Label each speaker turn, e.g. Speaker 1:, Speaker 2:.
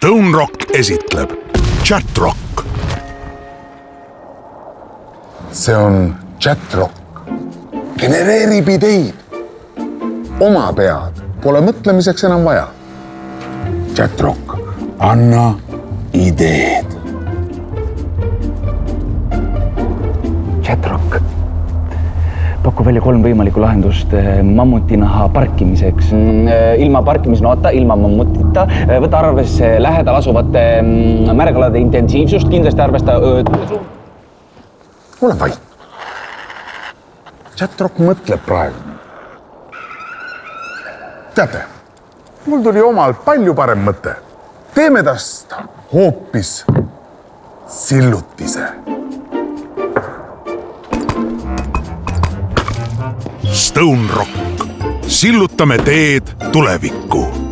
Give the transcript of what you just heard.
Speaker 1: Stone Rock esitleb Chatrock.
Speaker 2: See on Chatrock. Genereerib ideid. Oma pead pole mõtlemiseks enam vaja. Chatrock, anna ideed.
Speaker 3: Chatrock pakub välja 3 võimalikku lahendust mammutinaha parkimiseks. Ilma parkimisnoota, ilma mammutita, võta arvesse lähedal asuvate märgalade intensiivsust, kindlasti arvesta
Speaker 2: Ole vait. Chatrock mõtleb praegu. Teate, mul tuli omal palju parem mõte. Teeme tast hoopis sillutise.
Speaker 1: Stone Rock. Sillutame teed tulevikku.